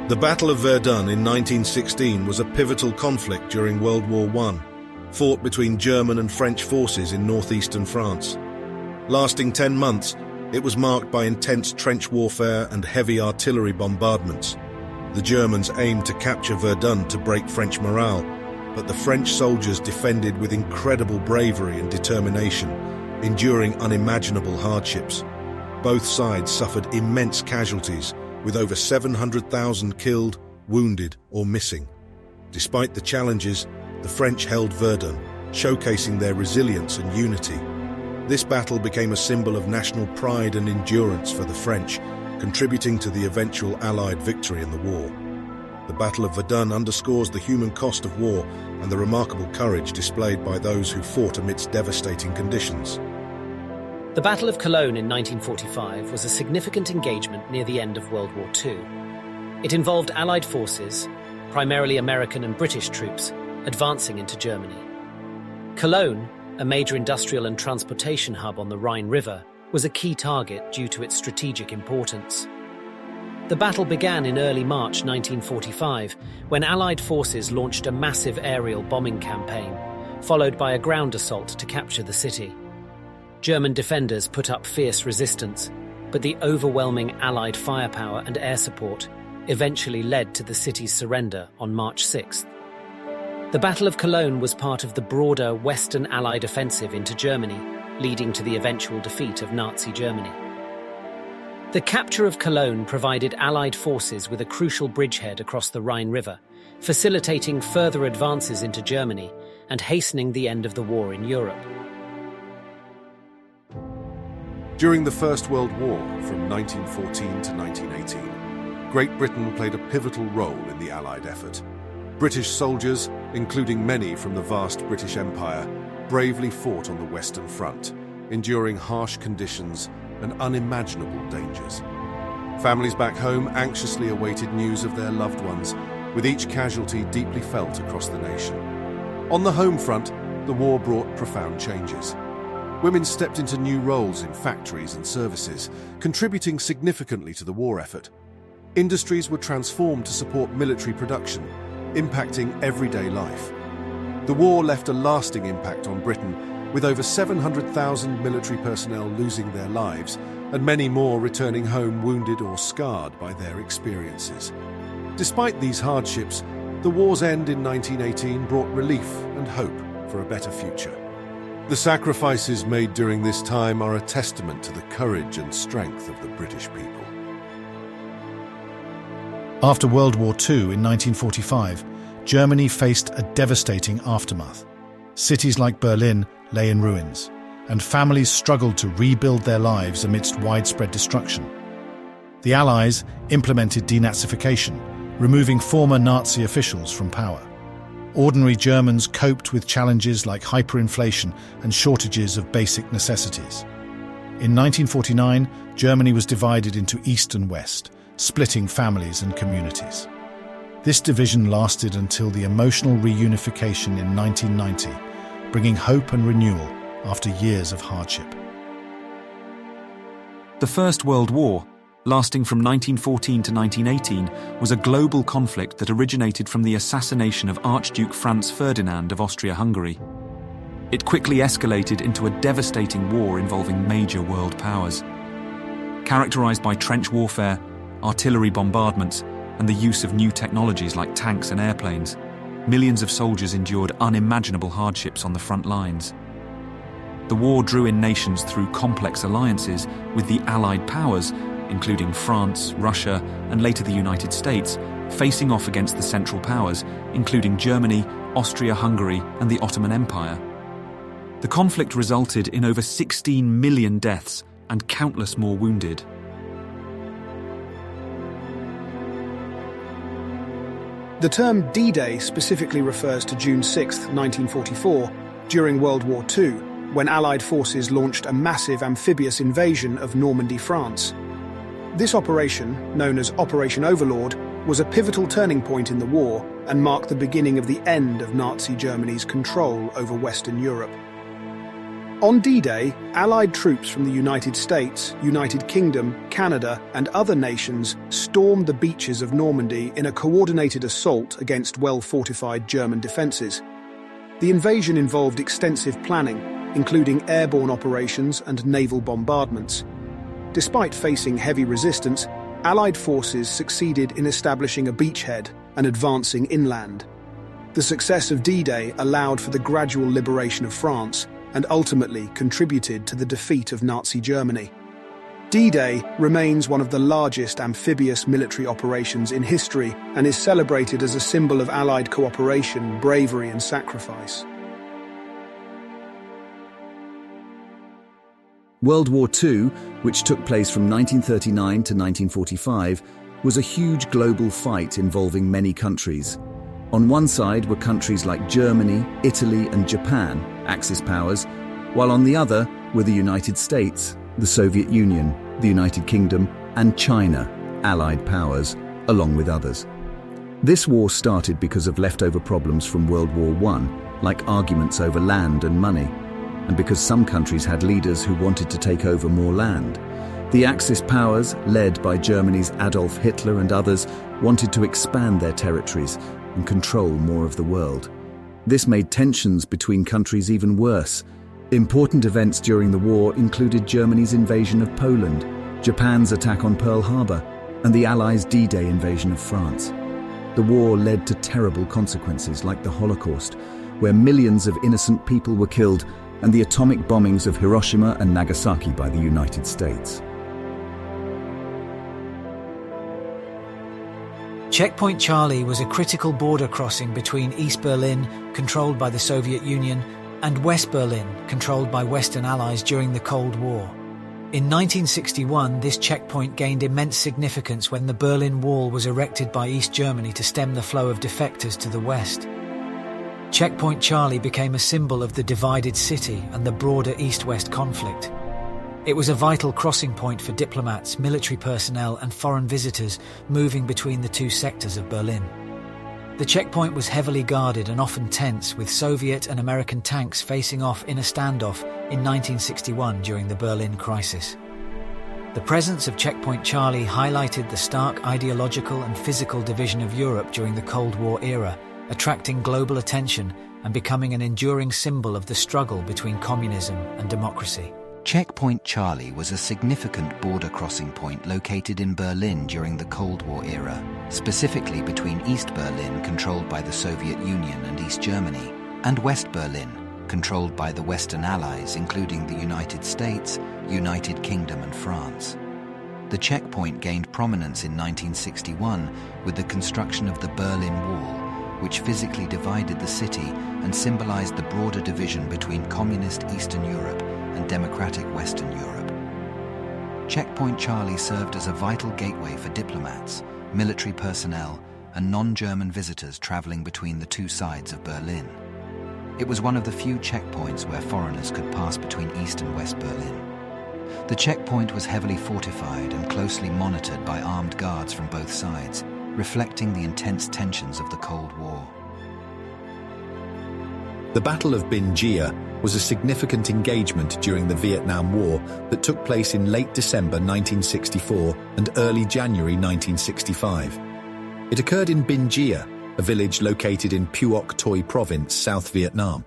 The Battle of Verdun in 1916 was a pivotal conflict during World War I, fought between German and French forces in northeastern France. Lasting 10 months, it was marked by intense trench warfare and heavy artillery bombardments. The Germans aimed to capture Verdun to break French morale, but the French soldiers defended with incredible bravery and determination, enduring unimaginable hardships. Both sides suffered immense casualties, with over 700,000 killed, wounded, or missing. Despite the challenges, the French held Verdun, showcasing their resilience and unity. This battle became a symbol of national pride and endurance for the French, contributing to the eventual Allied victory in the war. The Battle of Verdun underscores the human cost of war and the remarkable courage displayed by those who fought amidst devastating conditions. The Battle of Cologne in 1945 was a significant engagement near the end of World War II. It involved Allied forces, primarily American and British troops, advancing into Germany. Cologne, a major industrial and transportation hub on the Rhine River, was a key target due to its strategic importance. The battle began in early March 1945, when Allied forces launched a massive aerial bombing campaign, followed by a ground assault to capture the city. German defenders put up fierce resistance, but the overwhelming Allied firepower and air support eventually led to the city's surrender on March 6th. The Battle of Cologne was part of the broader Western Allied offensive into Germany, leading to the eventual defeat of Nazi Germany. The capture of Cologne provided Allied forces with a crucial bridgehead across the Rhine River, facilitating further advances into Germany and hastening the end of the war in Europe. During the First World War, from 1914 to 1918, Great Britain played a pivotal role in the Allied effort. British soldiers, including many from the vast British Empire, bravely fought on the Western Front, enduring harsh conditions and unimaginable dangers. Families back home anxiously awaited news of their loved ones, with each casualty deeply felt across the nation. On the home front, the war brought profound changes. Women stepped into new roles in factories and services, contributing significantly to the war effort. Industries were transformed to support military production, impacting everyday life. The war left a lasting impact on Britain, with over 700,000 military personnel losing their lives and many more returning home wounded or scarred by their experiences. Despite these hardships, the war's end in 1918 brought relief and hope for a better future. The sacrifices made during this time are a testament to the courage and strength of the British people. After World War II in 1945, Germany faced a devastating aftermath. Cities like Berlin lay in ruins, and families struggled to rebuild their lives amidst widespread destruction. The Allies implemented denazification, removing former Nazi officials from power. Ordinary Germans coped with challenges like hyperinflation and shortages of basic necessities. In 1949, Germany was divided into East and West, splitting families and communities. This division lasted until the emotional reunification in 1990, bringing hope and renewal after years of hardship. The First World War, lasting from 1914 to 1918, was a global conflict that originated from the assassination of Archduke Franz Ferdinand of Austria-Hungary. It quickly escalated into a devastating war involving major world powers. Characterized by trench warfare, artillery bombardments, and the use of new technologies like tanks and airplanes, millions of soldiers endured unimaginable hardships on the front lines. The war drew in nations through complex alliances, with the Allied powers, including France, Russia, and later the United States, facing off against the Central Powers, including Germany, Austria-Hungary, and the Ottoman Empire. The conflict resulted in over 16 million deaths and countless more wounded. The term D-Day specifically refers to June 6, 1944, during World War II, when Allied forces launched a massive amphibious invasion of Normandy, France. This operation, known as Operation Overlord, was a pivotal turning point in the war and marked the beginning of the end of Nazi Germany's control over Western Europe. On D-Day, Allied troops from the United States, United Kingdom, Canada, and other nations stormed the beaches of Normandy in a coordinated assault against well-fortified German defences. The invasion involved extensive planning, including airborne operations and naval bombardments. Despite facing heavy resistance, Allied forces succeeded in establishing a beachhead and advancing inland. The success of D-Day allowed for the gradual liberation of France and ultimately contributed to the defeat of Nazi Germany. D-Day remains one of the largest amphibious military operations in history and is celebrated as a symbol of Allied cooperation, bravery, and sacrifice. World War II, which took place from 1939 to 1945, was a huge global fight involving many countries. On one side were countries like Germany, Italy, and Japan, Axis powers, while on the other were the United States, the Soviet Union, the United Kingdom, and China, Allied powers, along with others. This war started because of leftover problems from World War I, like arguments over land and money, and because some countries had leaders who wanted to take over more land. The Axis powers, led by Germany's Adolf Hitler and others, wanted to expand their territories and control more of the world. This made tensions between countries even worse. Important events during the war included Germany's invasion of Poland, Japan's attack on Pearl Harbor, and the Allies' D-Day invasion of France. The war led to terrible consequences like the Holocaust, where millions of innocent people were killed, and the atomic bombings of Hiroshima and Nagasaki by the United States. Checkpoint Charlie was a critical border crossing between East Berlin, controlled by the Soviet Union, and West Berlin, controlled by Western Allies during the Cold War. In 1961, this checkpoint gained immense significance when the Berlin Wall was erected by East Germany to stem the flow of defectors to the west. Checkpoint Charlie became a symbol of the divided city and the broader East-West conflict. It was a vital crossing point for diplomats, military personnel, and foreign visitors moving between the two sectors of Berlin. The checkpoint was heavily guarded and often tense, with Soviet and American tanks facing off in a standoff in 1961 during the Berlin crisis. The presence of Checkpoint Charlie highlighted the stark ideological and physical division of Europe during the Cold War era, attracting global attention and becoming an enduring symbol of the struggle between communism and democracy. Checkpoint Charlie was a significant border crossing point located in Berlin during the Cold War era, specifically between East Berlin, controlled by the Soviet Union and East Germany, and West Berlin, controlled by the Western Allies, including the United States, United Kingdom, and France. The checkpoint gained prominence in 1961 with the construction of the Berlin Wall, which physically divided the city and symbolized the broader division between communist Eastern Europe and democratic Western Europe. Checkpoint Charlie served as a vital gateway for diplomats, military personnel, and non-German visitors traveling between the two sides of Berlin. It was one of the few checkpoints where foreigners could pass between East and West Berlin. The checkpoint was heavily fortified and closely monitored by armed guards from both sides, reflecting the intense tensions of the Cold War. The Battle of Binh Gia was a significant engagement during the Vietnam War that took place in late December 1964 and early January 1965. It occurred in Binh Gia, a village located in Phuoc Toi Province, South Vietnam.